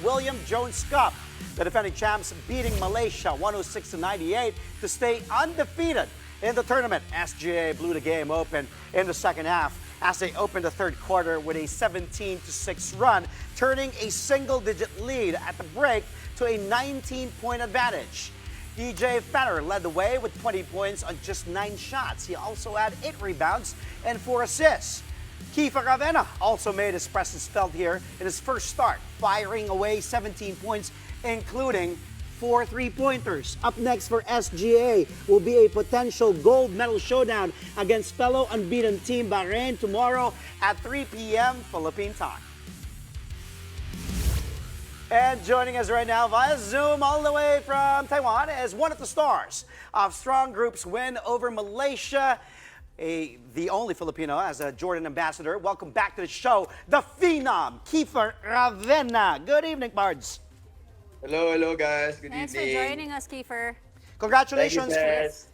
William Jones Cup. The defending champs beating Malaysia 106-98 to stay undefeated in the tournament. SGA blew the game open in the second half as they opened the third quarter with a 17-6 run, turning a single-digit lead at the break to a 19-point advantage. DJ Fenner led the way with 20 points on just 9 shots. He also had 8 rebounds and 4 assists. Kiefer Ravena also made his presence felt here in his first start, firing away 17 points, including 4 3-pointers. Up next for SGA will be a potential gold medal showdown against fellow unbeaten team Bahrain tomorrow at 3 p.m. Philippine time. And joining us right now via Zoom all the way from Taiwan is one of the stars of Strong Group's win over Malaysia. The only Filipino as a Jordan ambassador. Welcome back to the show, the Phenom, Kiefer Ravena. Good evening, Bards. Hello guys. Good Thanks evening. for joining us, Kiefer. Congratulations.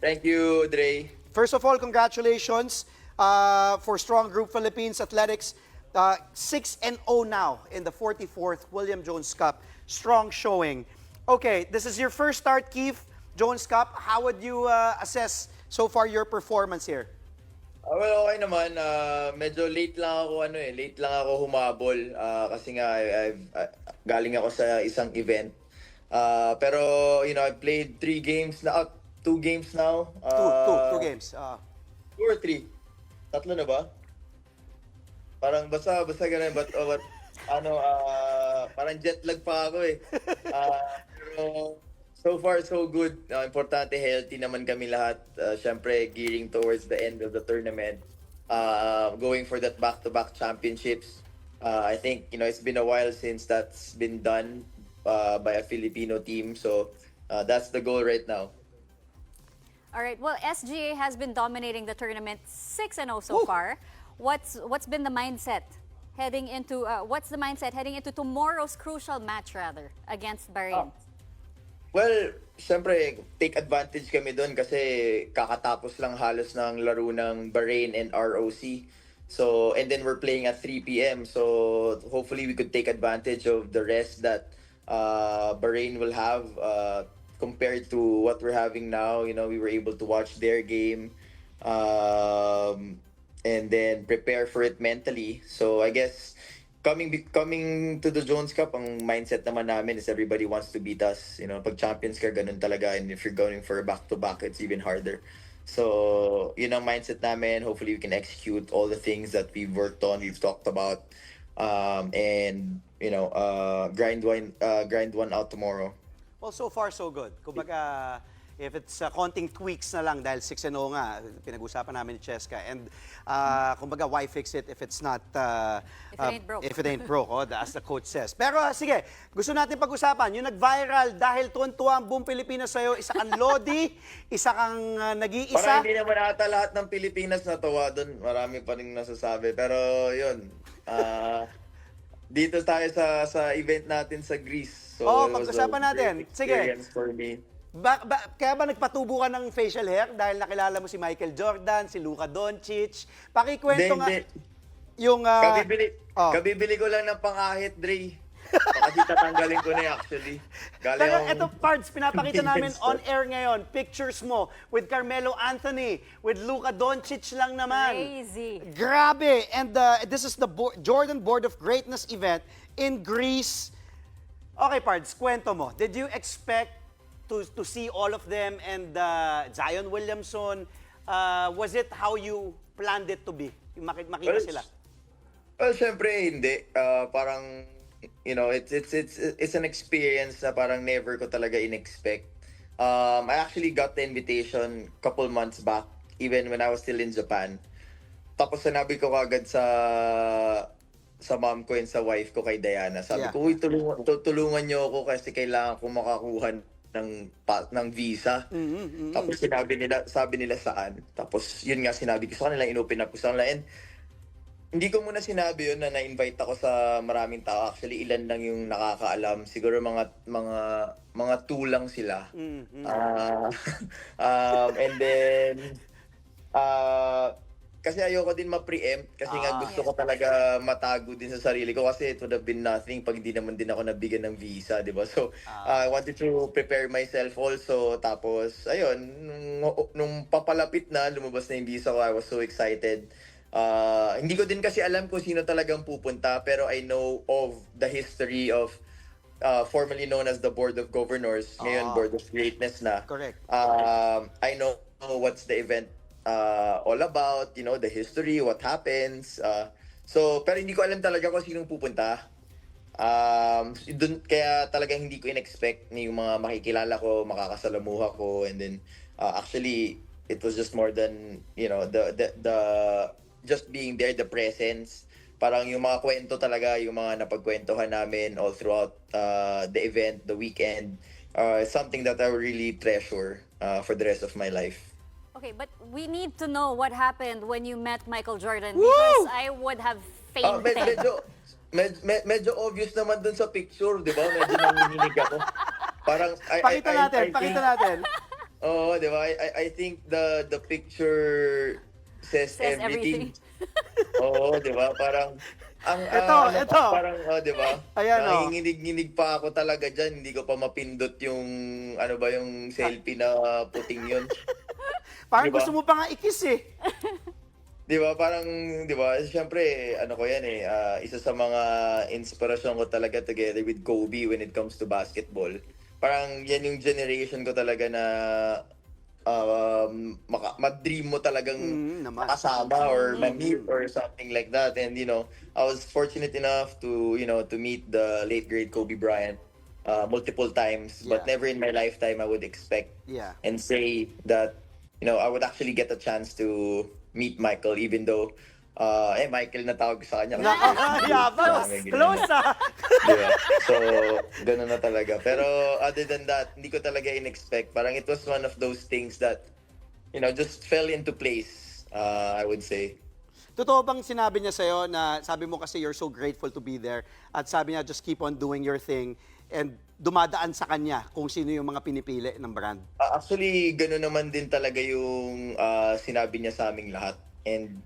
Thank you, Dre. First of all, congratulations for Strong Group Philippines Athletics. 6-0 now in the 44th William Jones Cup. Strong showing. Okay, this is your first start, Keith, Jones Cup. How would you assess so far your performance here? Well, okay naman. Medyo late lang ako humabol kasi nga galing ako sa isang event. Pero I played 3 games na, 2 games now. Two games. 2 or 3? Tatlo na ba? Parang basta ganun, but parang jet lag pa ako eh. Pero so far so good. Importante healthy naman kami lahat. Syempre gearing towards the end of the tournament. Going for that back-to-back championships. I think it's been a while since that's been done by a Filipino team. So that's the goal right now. All right. Well, SGA has been dominating the tournament 6-0 so far. What's been the mindset heading into tomorrow's crucial match against Bahrain? Well, syempre, take advantage kami doon kasi kakatapos lang halos ng laro ng Bahrain and ROC. So, and then we're playing at 3 p.m. So, hopefully we could take advantage of the rest that Bahrain will have compared to what we're having now. We were able to watch their game and then prepare for it mentally. So, I guess coming to the Jones Cup, ang mindset naman namin is everybody wants to beat us. Pag champions ka, ganun talaga. And if you're going for a back-to-back, it's even harder. So, yun ang mindset namin. Hopefully, we can execute all the things that we've worked on, we've talked about. And, grind one out tomorrow. Well, so far so good. Kumbaga, if it's konting tweaks na lang dahil 6-0 nga, pinag-usapan namin ni Cheska. And kumbaga, why fix it if it's not... If it ain't broke. If it ain't broke, as the coach says. Pero sige, gusto natin pag-usapan. Yung nag-viral dahil tuwan-tuwa ang buong Pilipinas sa'yo, isa kang Lodi, isa kang nag-iisa. Parang hindi naman ata lahat ng Pilipinas natuwa doon. Marami pa rin nasasabi. Pero yun, dito tayo sa event natin sa Greece. So, pag-usapan natin. Sige. Experience for me. Kaya ba nagpatubo ka ng facial hair dahil nakilala mo si Michael Jordan, si Luka Doncic? Pakikwento nga yung... Kabibili ko lang ng pang-ahit, Dre. Kasi tatanggalin ko na actually. Pero ito, Pards, pinapakita namin on air ngayon, pictures mo with Carmelo Anthony, with Luka Doncic lang naman. Crazy. Grabe. And this is the Jordan Board of Greatness event in Greece. Okay, Pards, kwento mo. Did you expect to see all of them and Zion Williamson? Was it how you planned it to be? Yung makita sila? Well, syempre hindi. Parang it's an experience na parang never ko talaga in-expect. I actually got the invitation couple months back, even when I was still in Japan. Tapos sinabi ko kagad sa mom ko and sa wife ko kay Diana. Sabi ko, uy, tulungan niyo ako kasi kailangan ko makakuha ng visa. Tapos sabi nila saan. Tapos yun nga sinabi ko sa kanila, inopen up ko sa kanila. And hindi ko muna sinabi yun na na-invite ako sa maraming tao. Actually, ilan lang yung nakakaalam. Siguro mga 2 lang sila. And then kasi ayoko din ma-preempt kasi nga gusto ko talaga matago din sa sarili ko kasi it would have been nothing pag hindi naman din ako nabigyan ng visa, di ba? So, I wanted to prepare myself also. Tapos, ayun, nung papalapit na, lumabas na yung visa ko, I was so excited. Hindi ko din kasi alam kung sino talagang pupunta, pero I know of the history of formerly known as the Board of Governors, ngayon Board of Greatness na. Correct. I know what's the event all about, you know, the history, what happens. So, pero hindi ko alam talaga kung sinong pupunta. Kaya talagang hindi ko in-expect na yung mga makikilala ko, makakasalamuha ko, and then actually, it was just more than, you know, the just being there, the presence. Parang yung mga kwento talaga, yung mga napagkwentuhan namin all throughout the event, the weekend, something that I really treasure for the rest of my life. Okay, but we need to know what happened when you met Michael Jordan because I would have fainted. Medyo obvious naman dun sa picture, di ba? Medyo nanginginig ako. Parang, Pakita natin. Oo, di ba? I think the picture says everything. Oo, di ba? Parang, Ito. Parang, di ba? Ayan, nanginginig pa ako talaga dyan. Hindi ko pa mapindot yung, yung selfie na puting yun. Parang Diba? gusto mo pa nga ikis eh. Di ba? Parang, di ba? Siyempre, ko yan eh. Isa sa mga inspirasyon ko talaga together with Kobe when it comes to basketball. Parang yan yung generation ko talaga na ma-dream mo talagang makasama or ma-meet or something like that. And, you know, I was fortunate enough to, you know, to meet the late great Kobe Bryant multiple times. But never in my lifetime I would expect and say that, you know, I would actually get a chance to meet Michael, even though, Michael na tawag sa kanya. Close ah! Yeah. So, ganun na talaga. Pero other than that, hindi ko talaga in-expect. Parang it was one of those things that, you know, just fell into place, I would say. Totoo bang sinabi niya sa'yo na sabi mo kasi you're so grateful to be there at sabi niya just keep on doing your thing and dumadaan sa kanya kung sino yung mga pinipili ng brand? Actually, gano'n naman din talaga yung sinabi niya sa aming lahat. And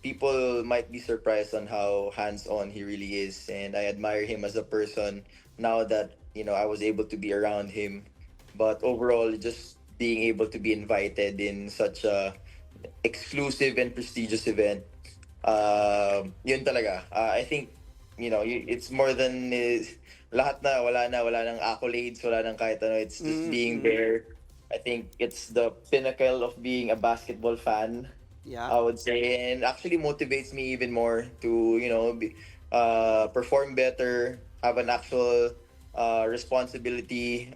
people might be surprised on how hands-on he really is. And I admire him as a person now that, you know, I was able to be around him. But overall, just being able to be invited in such a exclusive and prestigious event, yun talaga. I think, you know, it's more than lahat na, wala nang accolades, wala nang kahit ano. It's just being there. I think it's the pinnacle of being a basketball fan, I would say, and actually motivates me even more to, you know, perform better, have an actual responsibility.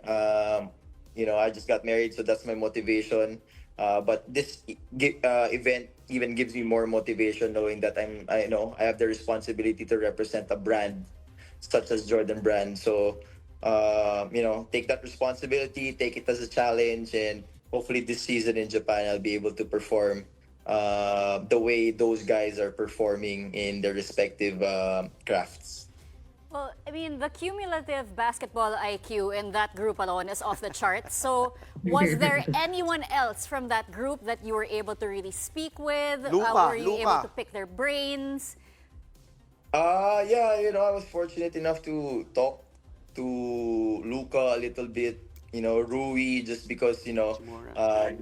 You know, I just got married, so that's my motivation. But this event even gives me more motivation, knowing that I know I have the responsibility to represent a brand such as Jordan Brand. So, you know, take that responsibility, take it as a challenge, and hopefully this season in Japan I'll be able to perform the way those guys are performing in their respective crafts. Well, I mean, the cumulative basketball IQ in that group alone is off the charts. So, was there anyone else from that group that you were able to really speak with? Were you able to pick their brains? Yeah, you know, I was fortunate enough to talk to Luka a little bit. You know, Rui, just because, you know,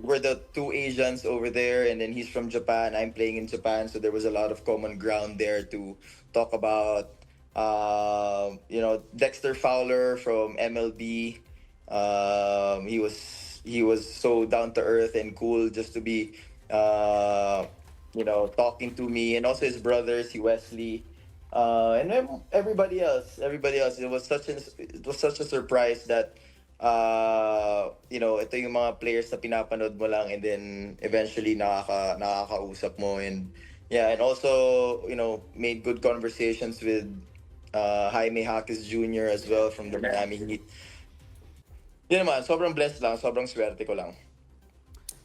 we're the two Asians over there, and then he's from Japan. I'm playing in Japan, so there was a lot of common ground there to talk about. You know, Dexter Fowler from MLB. He was so down to earth and cool just to be, you know, talking to me, and also his brother, si Wesley, and then everybody else. It was such a surprise that, you know, ito yung mga players na pinapanood mo lang, and then eventually nakakausap mo, and yeah, and also, you know, made good conversations with Jaime Jaquez Jr. as well from the Miami Heat. Yun naman, sobrang blessed lang, sobrang swerte ko lang.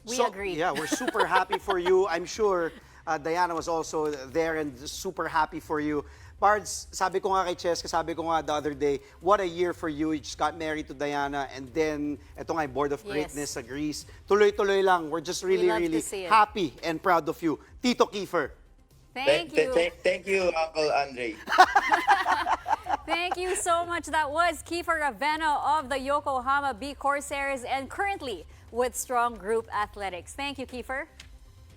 We agree. Yeah, we're super happy for you. I'm sure Diana was also there and super happy for you. Pards, sabi ko nga kay Cheska, sabi ko nga the other day, what a year for you. You just got married to Diana and then, ito nga, Board of Yes. Greatness sa Greece. Tuloy-tuloy lang. We're just really, love to really see it. happy and proud of you. Tito Kiefer. Thank you. Thank you, Uncle Andre. Thank you so much. That was Kiefer Raveno of the Yokohama B Corsairs and currently with Strong Group Athletics. Thank you, Kiefer.